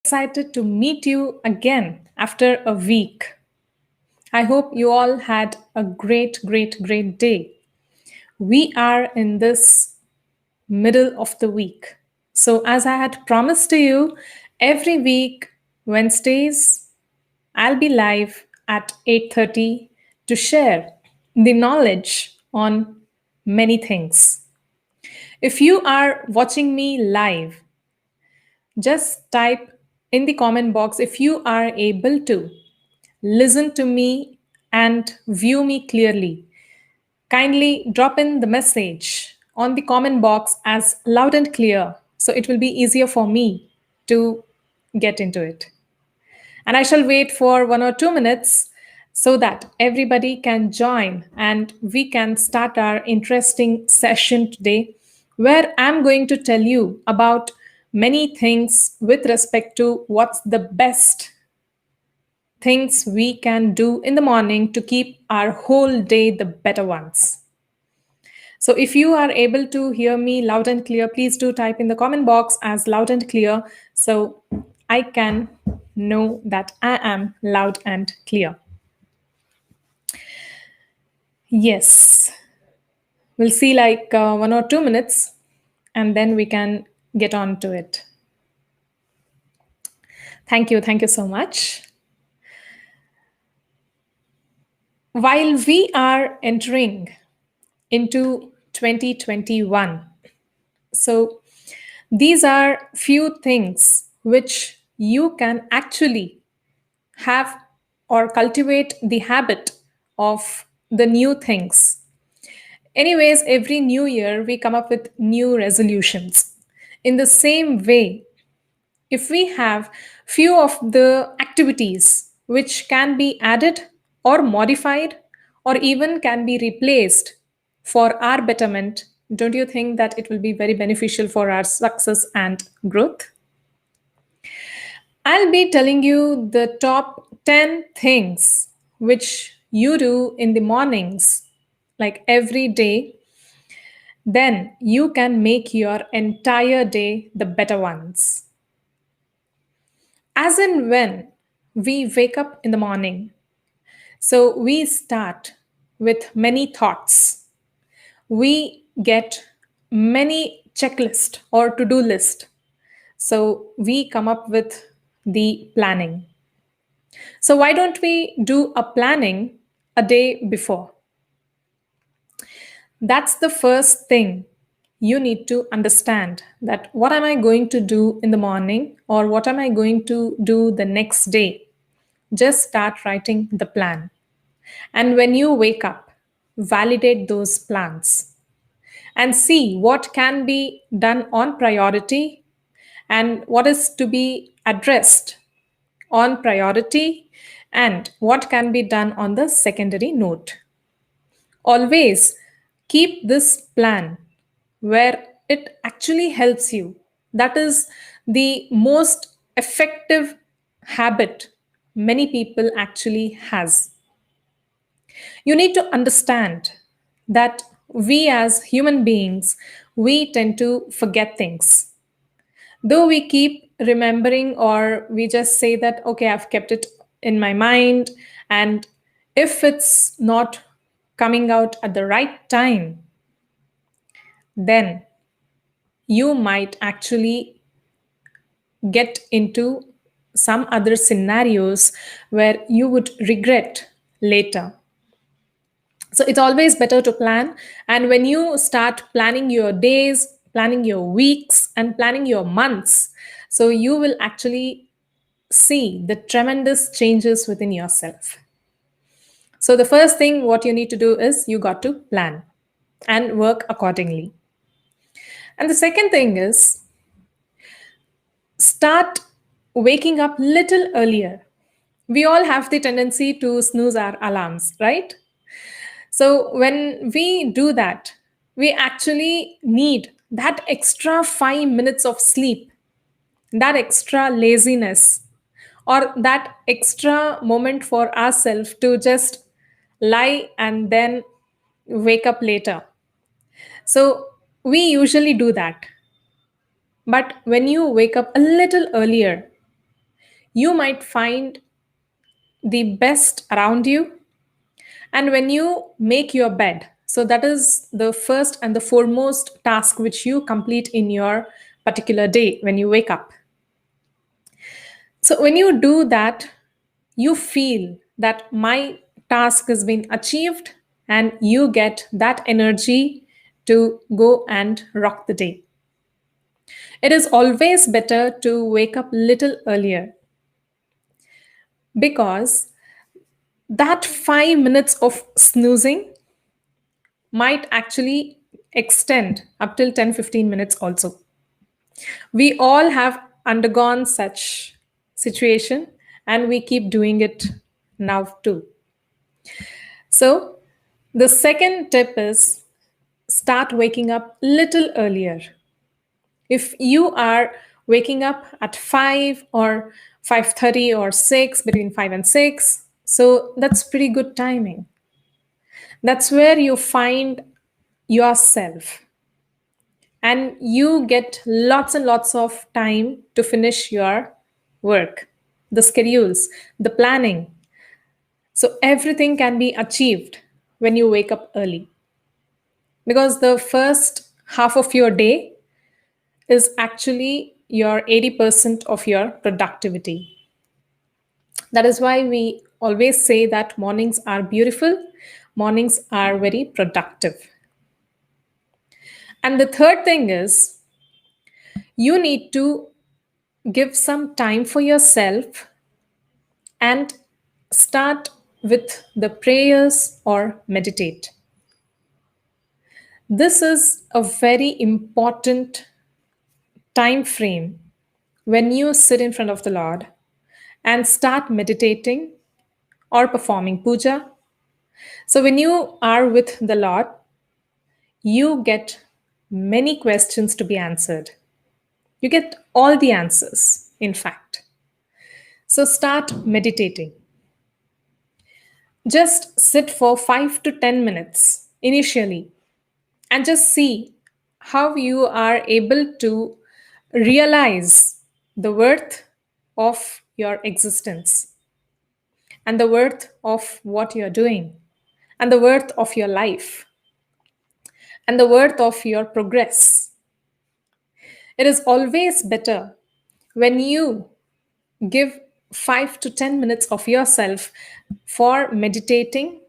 excited to meet you again after a week. I hope you all had a great day. We are in this middle of the week. So, as I had promised to you, every week, Wednesdays, I'll be live at 8:30 to share the knowledge on many things. If you are watching me live, just type in the comment box if you are able to listen to me and view me clearly. Kindly drop in the message on the comment box as loud and clear so it will be easier for me to get into it. And I shall wait for 1 or 2 minutes so that everybody can join and we can start our interesting session today, where I'm going to tell you about many things with respect to what's the best things we can do in the morning to keep our whole day the better ones. So, if you are able to hear me loud and clear, please do type in the comment box as loud and clear so I can know that I am loud and clear. Yes, we'll see like 1 or 2 minutes and then we can get on to it. Thank you so much. While we are entering into 2021, so these are few things which you can actually have or cultivate the habit of the new things. Anyways, every new year we come up with new resolutions. In the same way, if we have few of the activities which can be added or modified or even can be replaced for our betterment, don't you think that it will be very beneficial for our success and growth? I'll be telling you the top 10 things which you do in the mornings, like every day, then you can make your entire day the better ones. As and when we wake up in the morning, so we start with many thoughts. We get many checklist or to-do list. So we come up with the planning. So, why don't we do a planning a day before? That's the first thing you need to understand, that what am I going to do in the morning or what am I going to do the next day? Just start writing the plan. And when you wake up, validate those plans and see what can be done on priority and what is to be addressed on priority and what can be done on the secondary note. Always keep this plan where it actually helps you. That is the most effective habit many people actually has. You need to understand that we as human beings, we tend to forget things. Though we keep remembering, or we just say that, okay, I've kept it in my mind, and if it's not coming out at the right time, then you might actually get into some other scenarios where you would regret later. So it's always better to plan. And when you start planning your days, planning your weeks, and planning your months, so you will actually see the tremendous changes within yourself. So the first thing what you need to do is you got to plan and work accordingly. And the second thing is start waking up little earlier. We all have the tendency to snooze our alarms, right? So when we do that, we actually need that extra 5 minutes of sleep, that extra laziness, or that extra moment for ourselves to just lie and then wake up later. So we usually do that. But when you wake up a little earlier, You might find the best around you. And when you make your bed, so that is the first and the foremost task which you complete in your particular day when you wake up. So when you do that, you feel that my task has been achieved and you get that energy to go and rock the day. It is always better to wake up little earlier because that 5 minutes of snoozing might actually extend up till 10-15 minutes also. We all have undergone such situation and we keep doing it now too. So the second tip is start waking up little earlier. If you are waking up at 5 or 5:30 or 6, between 5 and 6, so that's pretty good timing. That's where you find yourself and you get lots and lots of time to finish your work, the schedules, the planning. So everything can be achieved when you wake up early because the first half of your day is actually your 80% of your productivity. That is why we always say that mornings are beautiful, mornings are very productive. And the third thing is you need to give some time for yourself and start with the prayers or meditate. This is a very important time frame when you sit in front of the Lord and start meditating or performing puja. So, when you are with the Lord, you get many questions to be answered. You get all the answers, in fact. So, start meditating. Just sit for 5 to 10 minutes initially and just see how you are able to realize the worth of your existence and the worth of what you're doing and the worth of your life and the worth of your progress. It is always better when you give 5 to 10 minutes of yourself for meditating,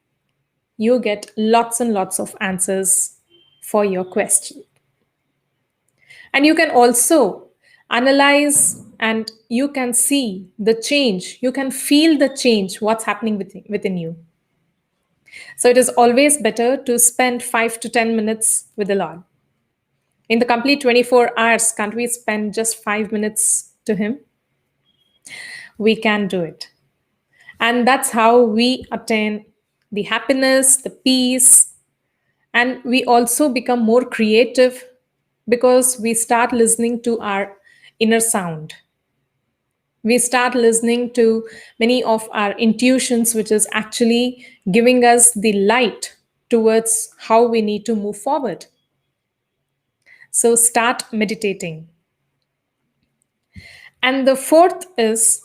you get lots and lots of answers for your question. And you can also analyze and you can see the change, you can feel the change, what's happening within you. So it is always better to spend 5 to 10 minutes with the Lord. In the complete 24 hours, can't we spend just 5 minutes to Him? We can do it. And that's how we attain the happiness, the peace, and we also become more creative because we start listening to our inner sound. We start listening to many of our intuitions, which is actually giving us the light towards how we need to move forward. So start meditating. And the fourth is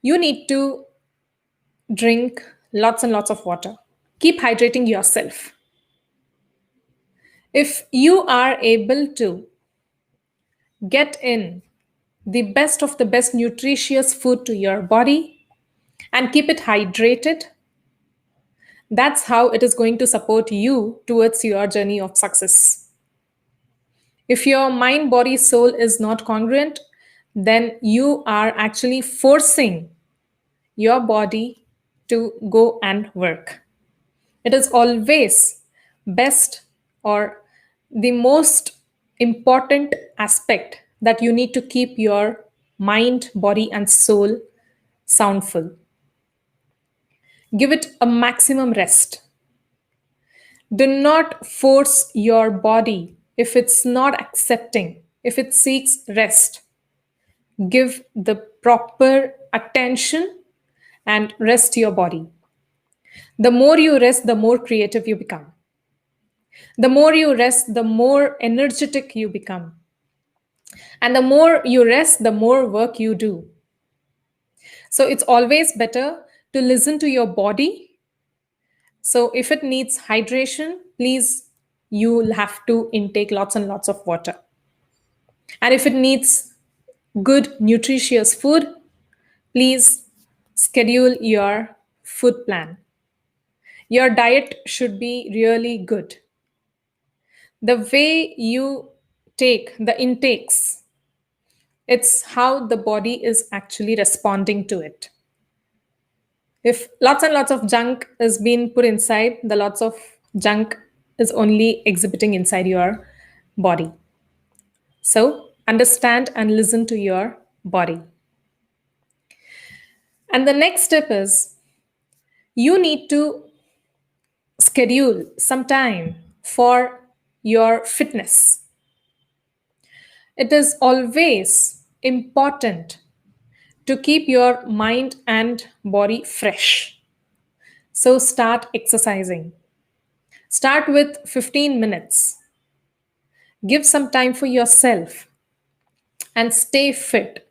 you need to drink lots and lots of water. Keep hydrating yourself. If you are able to get in the best of the best nutritious food to your body and keep it hydrated, that's how it is going to support you towards your journey of success. If your mind, body, soul is not congruent, then you are actually forcing your body to go and work. It is always best or the most important aspect that you need to keep your mind, body, and soul soundful. Give it a maximum rest. Do not force your body if it's not accepting, if it seeks rest. Give the proper attention and rest your body. The more you rest, the more creative you become. The more you rest, the more energetic you become. And the more you rest, the more work you do. So it's always better to listen to your body. So if it needs hydration, please, you'll have to intake lots and lots of water. And if it needs good, nutritious food, please schedule your food plan. Your diet should be really good. The way you take the intakes, it's how the body is actually responding to it. If lots and lots of junk is being put inside, the lots of junk is only exhibiting inside your body. So understand and listen to your body. And the next step is you need to schedule some time for your fitness. It is always important to keep your mind and body fresh. So start exercising. Start with 15 minutes. Give some time for yourself and stay fit.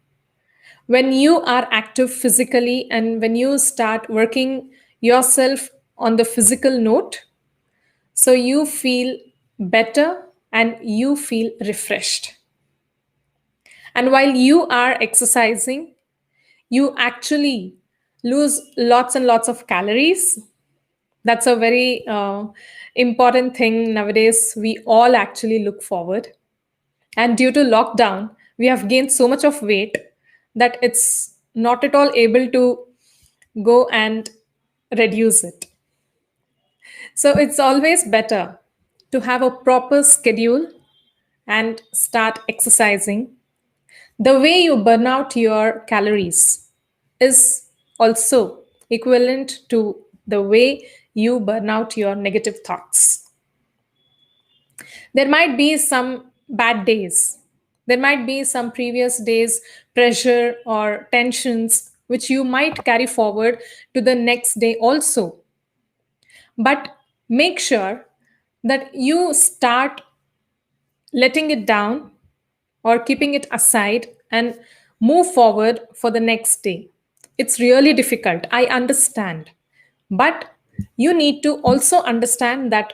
When you are active physically and when you start working yourself on the physical note, so you feel better and you feel refreshed. And while you are exercising, you actually lose lots and lots of calories. That's a very important thing nowadays. We all actually look forward. And due to lockdown, we have gained so much of weight that it's not at all able to go and reduce it. So it's always better to have a proper schedule and start exercising. The way you burn out your calories is also equivalent to the way you burn out your negative thoughts. There might be some bad days. There might be some previous days' pressure or tensions which you might carry forward to the next day also. But make sure that you start letting it down or keeping it aside and move forward for the next day. It's really difficult, I understand. But you need to also understand that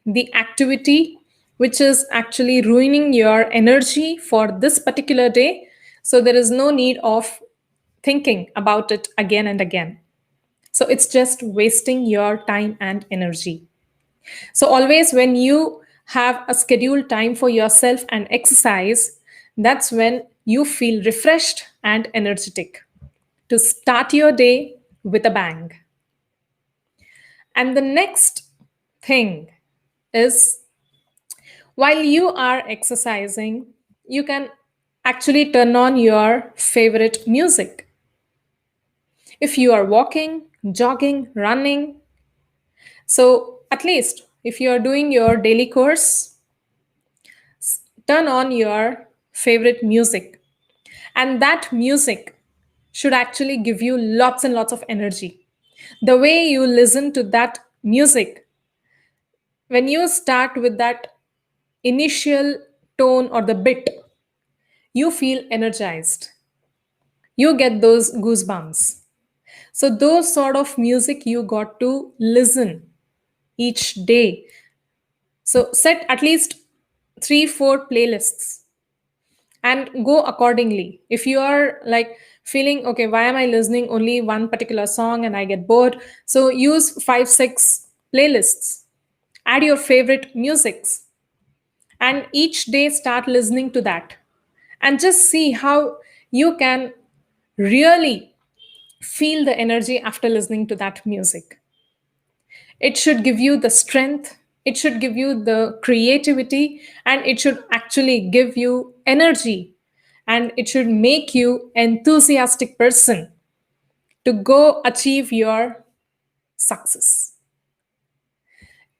the activity which is actually ruining your energy for this particular day, so there is no need of thinking about it again and again. So it's just wasting your time and energy. So always when you have a scheduled time for yourself and exercise, that's when you feel refreshed and energetic to start your day with a bang. And the next thing is while you are exercising, you can actually turn on your favorite music. If you are walking, jogging, running, so at least if you are doing your daily course, turn on your favorite music. And that music should actually give you lots and lots of energy. The way you listen to that music, when you start with that initial tone or the bit, you feel energized. You get those goosebumps. So, those sort of music you got to listen each day. So, set at least 3, 4 playlists and go accordingly. If you are like feeling, okay, why am I listening only one particular song and I get bored? So, use 5, 6 playlists, add your favorite musics, and each day start listening to that. And just see how you can really feel the energy after listening to that music. It should give you the strength, it should give you the creativity, and it should actually give you energy, and it should make you enthusiastic person to go achieve your success.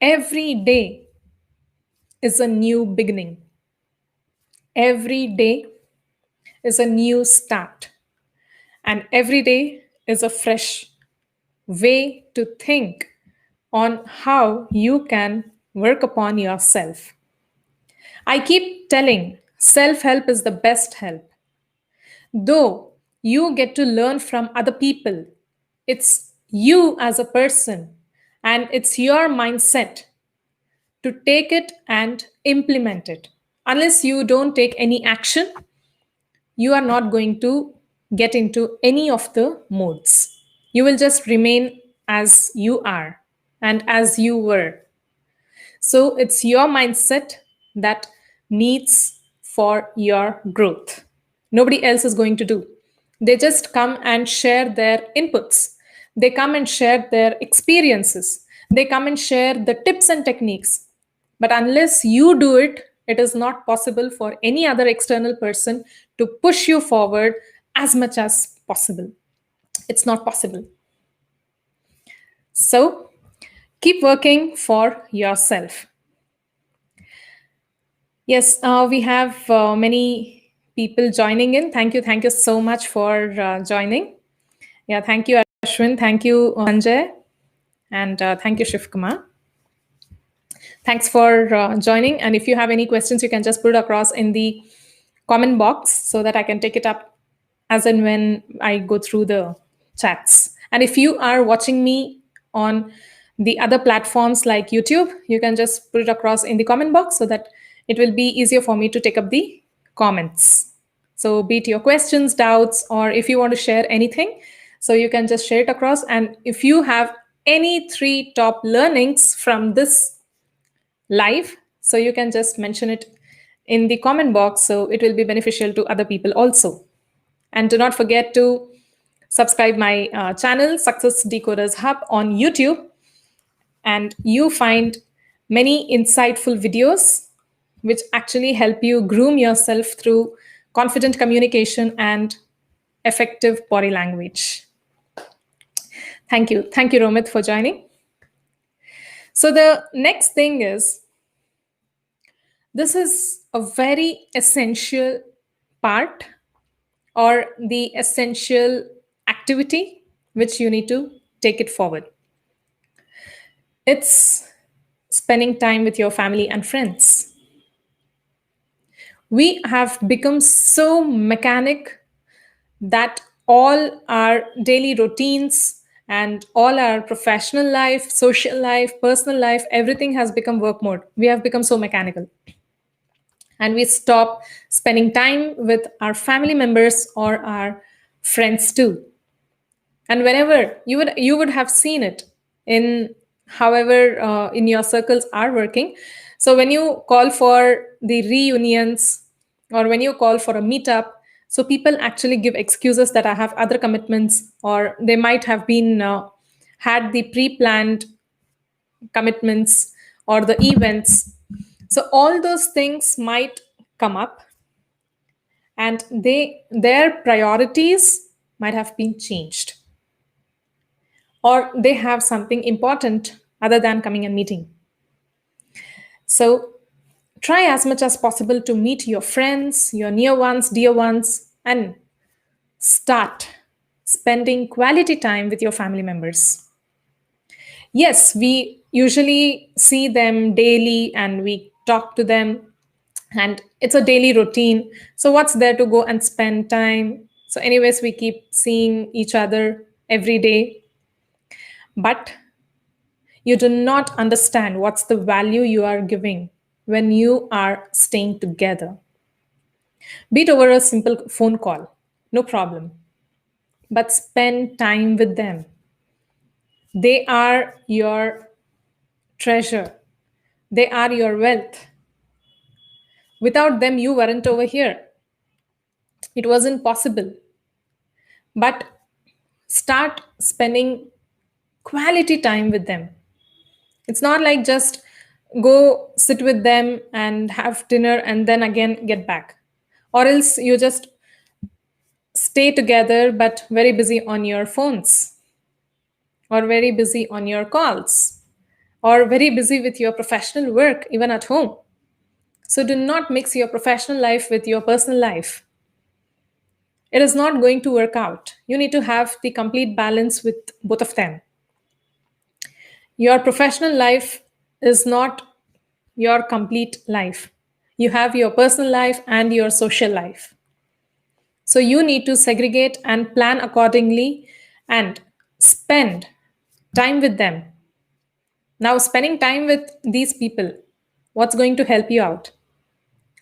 Every day is a new beginning. Every day is a new start. And every day is a fresh way to think on how you can work upon yourself. I keep telling self help is the best help. Though You get to learn from other people. It's you as a person, and it's your mindset to take it and implement it. Unless you don't take any action, you are not going to get into any of the modes. You will just remain as you are and as you were. So it's your mindset that needs for your growth. Nobody else is going to do. They just come and share their inputs. They come and share their experiences. They come and share the tips and techniques. But unless you do it, it is not possible for any other external person to push you forward as much as possible. It's not possible. So keep working for yourself. Yes, we have many people joining in. Thank you so much for joining. Yeah, thank you, Ashwin. Thank you, Sanjay. And thank you, Shiv Kumar. Thanks for joining. And if you have any questions, you can just put it across in the comment box so that I can take it up as and when I go through the chats. And if you are watching me on the other platforms like YouTube, you can just put it across in the comment box so that it will be easier for me to take up the comments. So, be it your questions, doubts, or if you want to share anything, so you can just share it across. And if you have any 3 top learnings from this live, so you can just mention it in the comment box so it will be beneficial to other people also. And do not forget to subscribe my channel Success Decoders Hub on YouTube, and you find many insightful videos which actually help you groom yourself through confident communication and effective body language. Thank you Romit for joining. So the next thing is, this is a very essential part or the essential activity which you need to take it forward. It's spending time with your family and friends. We have become so mechanic that all our daily routines and all our professional life, social life, personal life, everything has become work mode. We have become so mechanical. And we stop spending time with our family members or our friends too. And whenever you would have seen it in however in your circles are working. So when you call for the reunions or when you call for a meetup, so people actually give excuses that I have other commitments, or they might have been had the pre-planned commitments or the events. So all those things might come up, and their priorities might have been changed, or they have something important other than coming and meeting. So try as much as possible to meet your friends, your near ones, dear ones, and start spending quality time with your family members. Yes, we usually see them daily and we talk to them, and it's a daily routine. So, what's there to go and spend time? So, anyways, we keep seeing each other every day. But you do not understand what's the value you are giving when you are staying together. Be it over a simple phone call, no problem. But spend time with them. They are your treasure, they are your wealth. Without them, you weren't over here. It wasn't possible. But start spending quality time with them. It's not like just go sit with them and have dinner and then again get back. Or else you just stay together but very busy on your phones, or very busy on your calls, or very busy with your professional work, even at home. So do not mix your professional life with your personal life. It is not going to work out. You need to have the complete balance with both of them. Your professional life is not your complete life. You have your personal life and your social life. So you need to segregate and plan accordingly and spend time with them. Now, spending time with these people, what's going to help you out?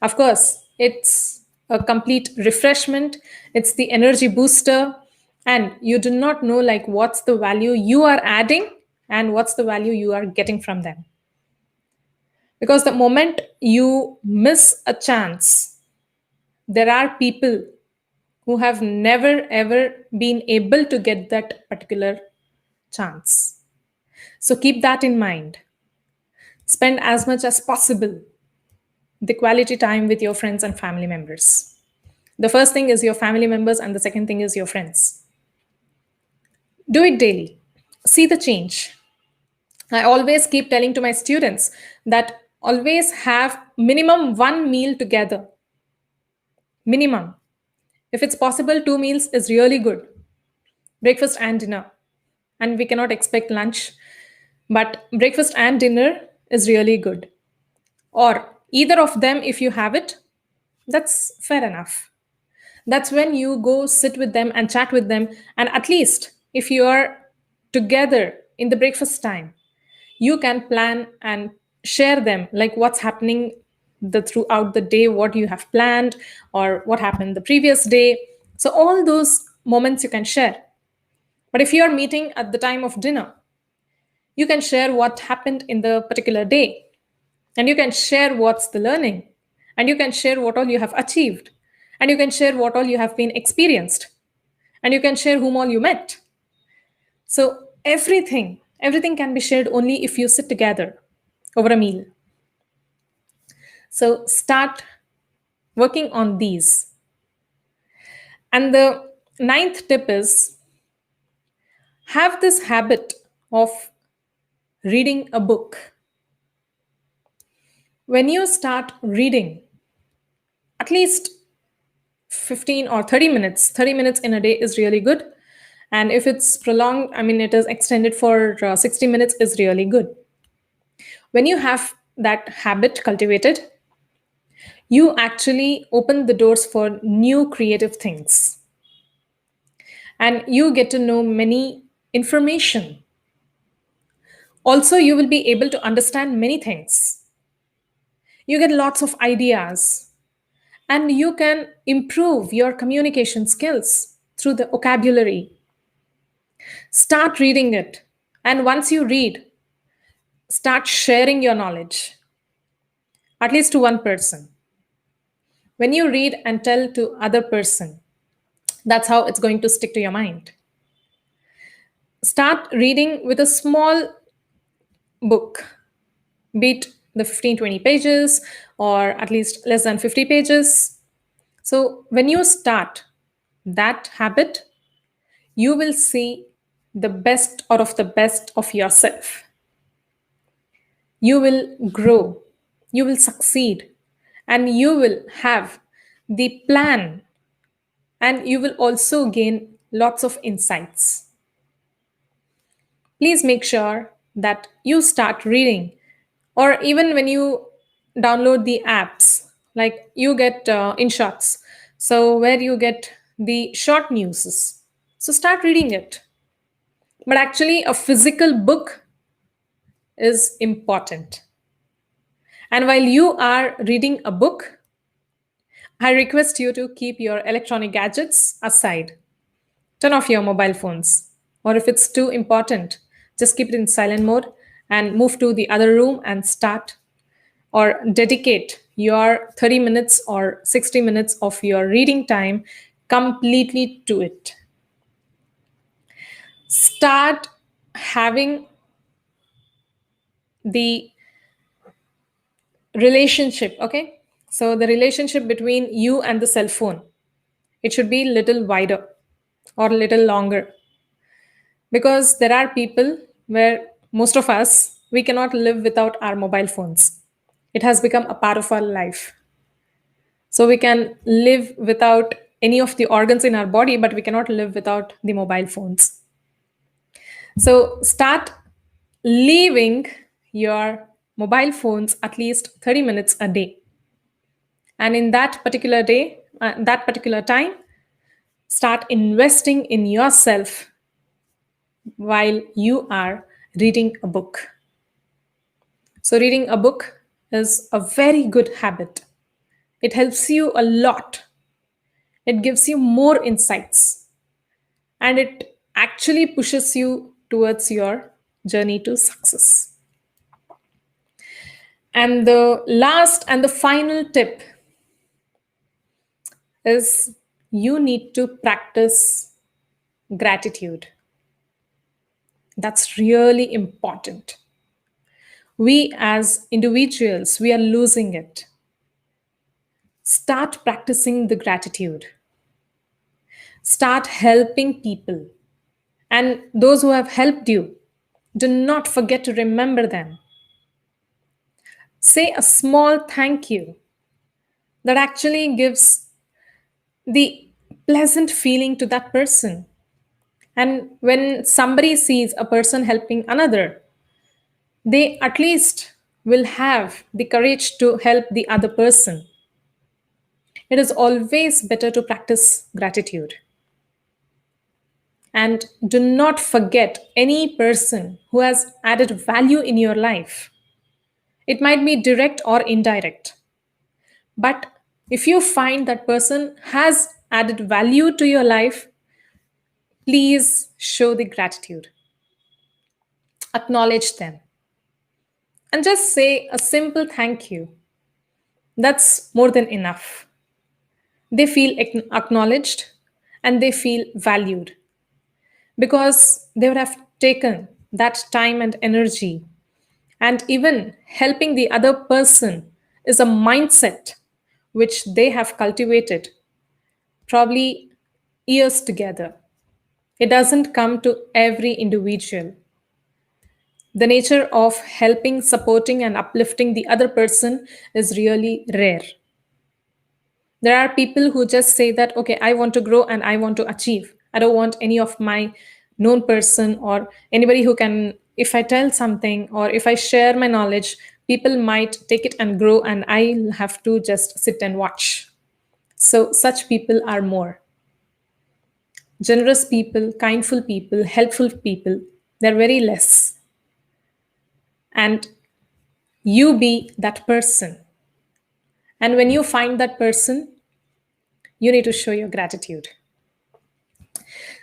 Of course, it's a complete refreshment, it's the energy booster, and you do not know like what's the value you are adding and what's the value you are getting from them. Because the moment you miss a chance, there are people who have never ever been able to get that particular chance. So keep that in mind. Spend as much as possible the quality time with your friends and family members. The first thing is your family members, and the second thing is your friends. Do it daily. See the change. I always keep telling to my students that always have minimum one meal together. Minimum. If it's possible, two meals is really good. Breakfast and dinner. And we cannot expect lunch, but breakfast and dinner is really good. Or either of them, if you have it, that's fair enough. That's when you go sit with them and chat with them. And at least if you are together in the breakfast time, you can plan and share them like what's happening the throughout the day, what you have planned or what happened the previous day. So all those moments you can share. But if you are meeting at the time of dinner, you can share what happened in the particular day, and you can share what's the learning, and you can share what all you have achieved, and you can share what all you have been experienced, and you can share whom all you met. So everything can be shared only if you sit together over a meal. So start working on these. And the ninth tip is have this habit of reading a book. When you start reading, at least 15 or 30 minutes, 30 minutes in a day is really good. And if it's prolonged, I mean, it is extended for 60 minutes is really good. When you have that habit cultivated, you actually open the doors for new creative things. And you get to know many information. Also, you will be able to understand many things. You get lots of ideas, and you can improve your communication skills through the vocabulary. Start reading it. And once you read, start sharing your knowledge, at least to one person. When you read and tell to other person, that's how it's going to stick to your mind. Start reading with a small book, be it the 15, 20 pages, or at least less than 50 pages. So when you start that habit, you will see the best out of the best of yourself. You will grow, you will succeed, and you will have the plan, and you will also gain lots of insights. Please make sure that you start reading, or even when you download the apps, like you get InShots, so where you get the short news. So start reading it. But actually, a physical book is important. And while you are reading a book, I request you to keep your electronic gadgets aside. Turn off your mobile phones. Or if it's too important, just keep it in silent mode and move to the other room and start or dedicate your 30 minutes or 60 minutes of your reading time completely to it. Start having the relationship, okay? So the relationship between you and the cell phone, it should be little wider or little longer, because there are people where most of us we cannot live without our mobile phones. It has become a part of our life. So we can live without any of the organs in our body, but we cannot live without the mobile phones. So start leaving your mobile phones at least 30 minutes a day. And in that particular day, that particular time, Start investing in yourself while you are reading a book. So, reading a book is a very good habit. It helps you a lot, it gives you more insights, and it actually pushes you towards your journey to success. And the last and the final tip is you need to practice gratitude. That's really important. We as individuals, we are losing it. Start practicing the gratitude. Start helping people. And those who have helped you, do not forget to remember them. Say a small thank you that actually gives the pleasant feeling to that person. And when somebody sees a person helping another, they at least will have the courage to help the other person. It is always better to practice gratitude. And do not forget any person who has added value in your life. It might be direct or indirect. But if you find that person has added value to your life, please show the gratitude. Acknowledge them. And just say a simple thank you. That's more than enough. They feel acknowledged and they feel valued because they would have taken that time and energy. And even helping the other person is a mindset which they have cultivated probably years together. It doesn't come to every individual. The nature of helping, supporting, and uplifting the other person is really rare. There are people who just say that, okay, I want to grow and I want to achieve. I don't want any of my known person or anybody who can, if I tell something or if I share my knowledge, people might take it and grow and I'll have to just sit and watch. So, such people are more. Generous people, kindful people, helpful people, they're very less. And you be that person. And when you find that person, you need to show your gratitude.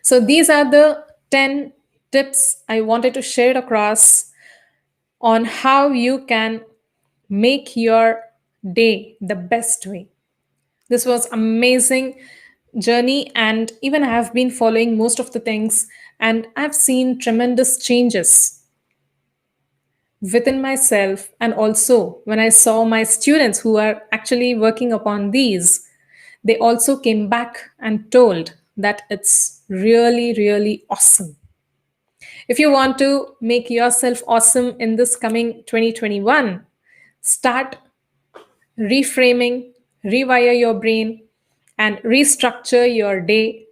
So these are the 10 tips I wanted to share across on how you can make your day the best way. This was amazing journey, and even I have been following most of the things and I've seen tremendous changes within myself, and also when I saw my students who are actually working upon these, they also came back and told that it's really, really awesome. If you want to make yourself awesome in this coming 2021, start reframing, rewire your brain, and restructure your day,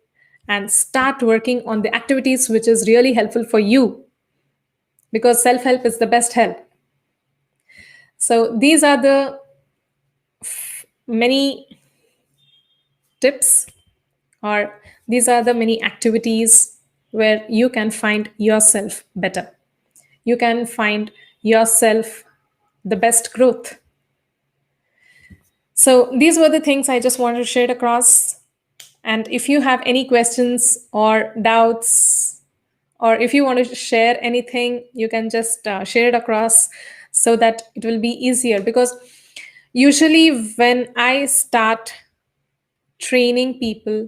and start working on the activities which is really helpful for you, because self help is the best help. So, these are the many tips, or these are the many activities where you can find yourself better. You can find yourself the best growth. So, these were the things I just wanted to share across. And if you have any questions or doubts, or if you want to share anything, you can just share it across so that it will be easier. Because usually, when I start training people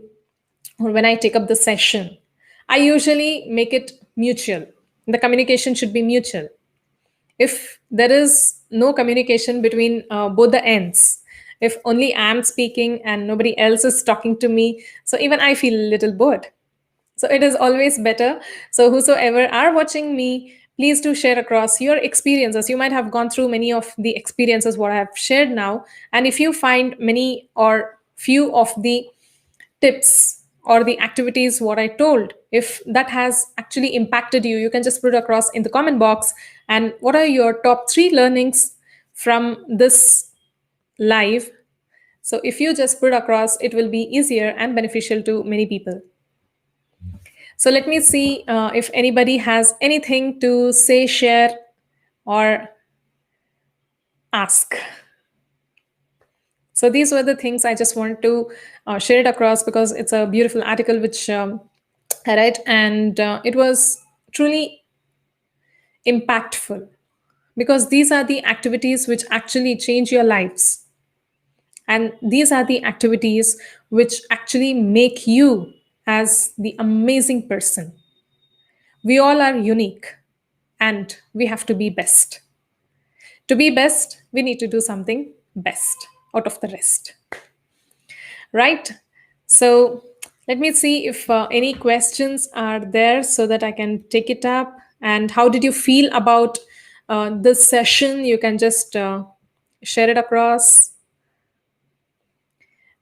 or when I take up the session, I usually make it mutual. The communication should be mutual. If there is no communication between both the ends, if only I'm speaking and nobody else is talking to me, so even I feel a little bored. So it is always better. So whosoever are watching me, please do share across your experiences. You might have gone through many of the experiences what I have shared now. And if you find many or few of the tips or the activities what I told, if that has actually impacted you, you can just put it across in the comment box. And what are your top 3 learnings from this live So if you just put across, it will be easier and beneficial to many people. So let me see if anybody has anything to say, share, or ask. So these were the things I just want to share it across, because it's a beautiful article which I read, and it was truly impactful, because these are the activities which actually change your lives. And these are the activities which actually make you as the amazing person. We all are unique, and we have to be best. To be best, we need to do something best out of the rest. Right? So let me see if any questions are there so that I can take it up. And how did you feel about this session? You can just share it across,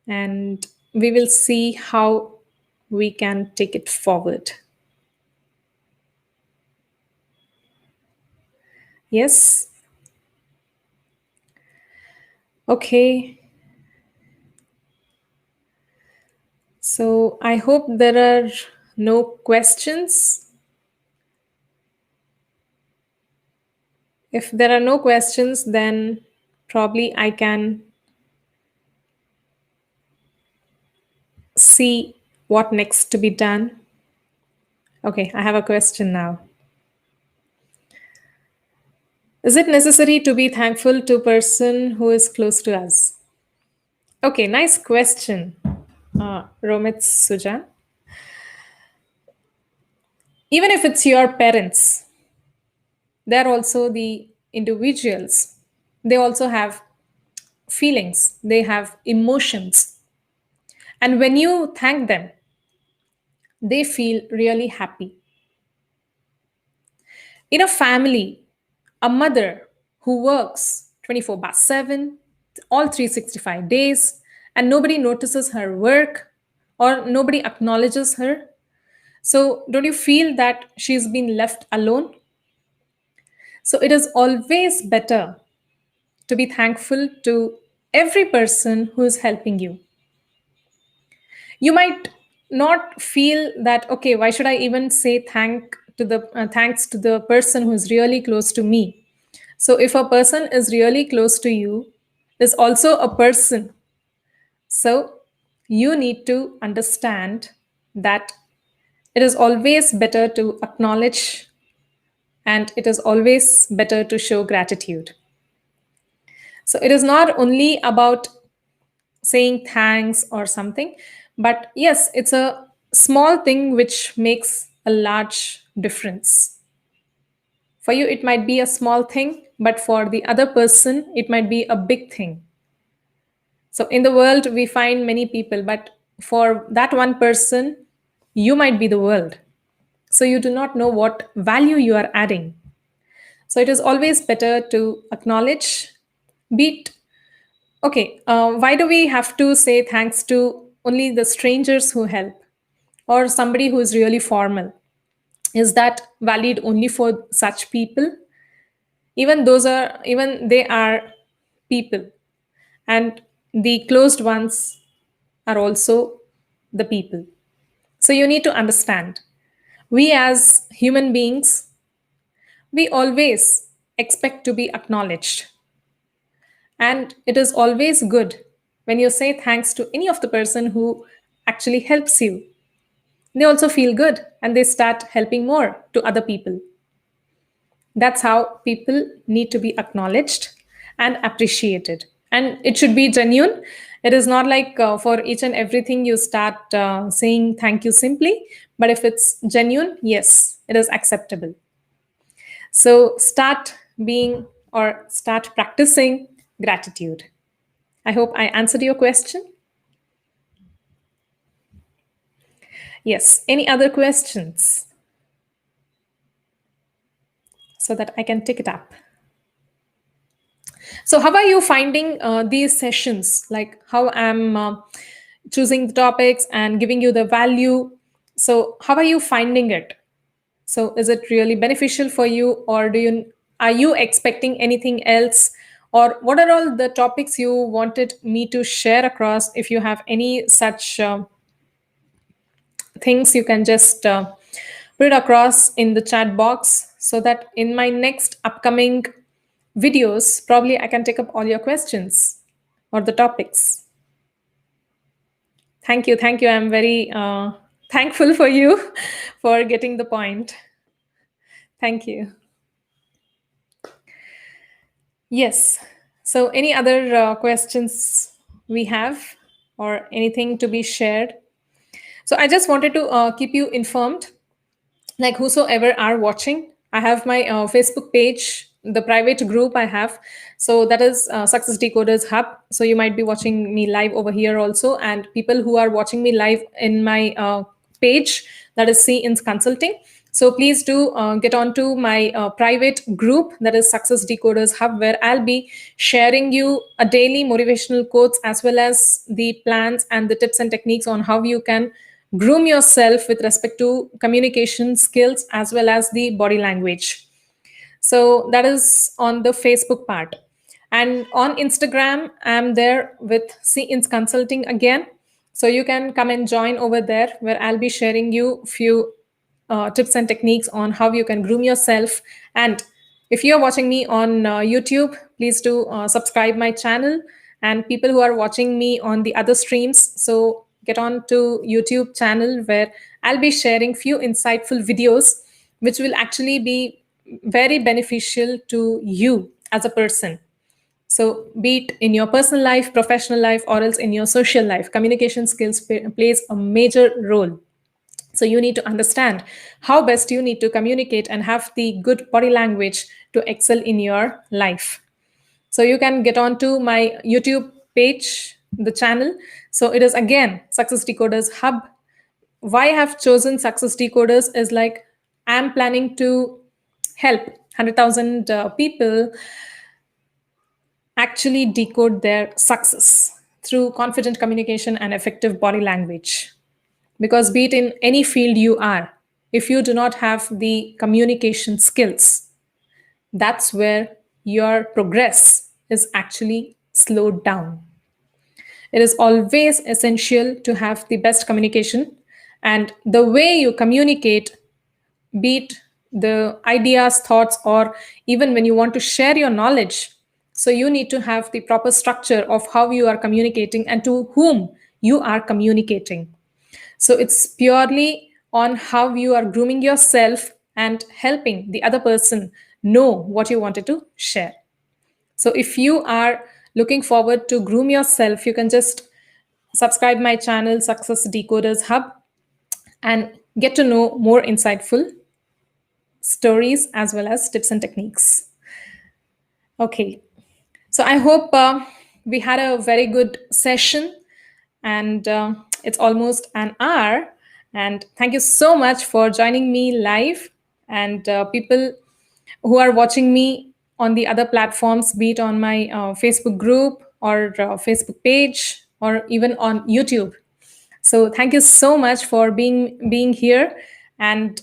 and we will see how we can take it forward. Yes? Okay. So I hope there are no questions. If there are no questions, then probably I can see what next to be done. Okay, I have a question now. Is it necessary to be thankful to a person who is close to us? Okay, nice question, Romit Sujan. Even if it's your parents, they're also the individuals. They also have feelings, they have emotions. And when you thank them, they feel really happy. In a family, a mother who works 24 by 7, all 365 days, and nobody notices her work or nobody acknowledges her. So, don't you feel that she's been left alone? So, it is always better to be thankful to every person who is helping you. You might not feel that, okay, why should I even say thanks to the person who is really close to me? So if a person is really close to you, is also a person. So you need to understand that it is always better to acknowledge, and it is always better to show gratitude. So it is not only about saying thanks or something, but yes, it's a small thing which makes a large difference. For you, it might be a small thing, but for the other person, it might be a big thing. So in the world, we find many people, but for that one person, you might be the world. So you do not know what value you are adding. So it is always better to acknowledge, beat. Okay, why do we have to say thanks to only the strangers who help or somebody who is really formal? Is that valid only for such people? Even they are people, and the closed ones are also the people. So you need to understand, we as human beings, we always expect to be acknowledged. And it is always good when you say thanks to any of the person who actually helps you. They also feel good and they start helping more to other people. That's how people need to be acknowledged and appreciated. And it should be genuine. It is not like for each and everything you start saying thank you simply, but if it's genuine, yes, it is acceptable. So start being or start practicing gratitude. I hope I answered your question. Yes. Any other questions so that I can take it up? So, how are you finding these sessions? Like, how I'm choosing the topics and giving you the value. So, how are you finding it? So, is it really beneficial for you, or are you expecting anything else, or what are all the topics you wanted me to share across. If you have any such things, you can just put it across in the chat box, so that in my next upcoming videos, probably I can take up all your questions or the topics. Thank you. Thank you. I'm very thankful for you for getting the point. Thank you. Yes. So, any other questions we have, or anything to be shared? So, I just wanted to keep you informed, like whosoever are watching. I have my Facebook page, the private group I have. So that is Success Decoders Hub. So you might be watching me live over here also, and people who are watching me live in my page, that is See Ins Consulting. So please do get onto my private group, that is Success Decoders Hub, where I'll be sharing you a daily motivational quotes, as well as the plans and the tips and techniques on how you can groom yourself with respect to communication skills as well as the body language. So that is on the Facebook part. And on Instagram, I'm there with See Ins Consulting again. So you can come and join over there, where I'll be sharing you few tips and techniques on how you can groom yourself. And if you're watching me on YouTube, please do subscribe my channel. And people who are watching me on the other streams, so get on to YouTube channel, where I'll be sharing few insightful videos which will actually be very beneficial to you as a person. So be it in your personal life, professional life, or else in your social life, communication skills plays a major role. So you need to understand how best you need to communicate and have the good body language to excel in your life. So you can get on to my YouTube page, the channel. So it is again Success Decoders Hub. Why I have chosen Success Decoders is like, I'm planning to help 100,000 people actually decode their success through confident communication and effective body language. Because be it in any field you are, if you do not have the communication skills, that's where your progress is actually slowed down. It is always essential to have the best communication, and the way you communicate, be it the ideas, thoughts, or even when you want to share your knowledge. So you need to have the proper structure of how you are communicating and to whom you are communicating. So it's purely on how you are grooming yourself and helping the other person know what you wanted to share. So if you are looking forward to groom yourself, you can just subscribe my channel Success Decoders Hub and get to know more insightful stories as well as tips and techniques. Okay, so I hope we had a very good session, and it's almost an hour. And thank you so much for joining me live. And people who are watching me on the other platforms, be it on my Facebook group or Facebook page, or even on YouTube. So thank you so much for being here and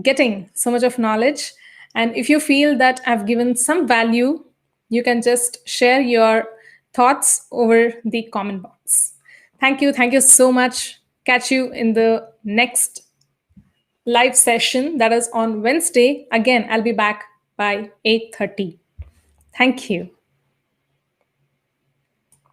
getting so much of knowledge. And if you feel that I've given some value, you can just share your thoughts over the comment box. Thank you. Thank you so much. Catch you in the next live session, that is on Wednesday. Again, I'll be back by 8:30. Thank you.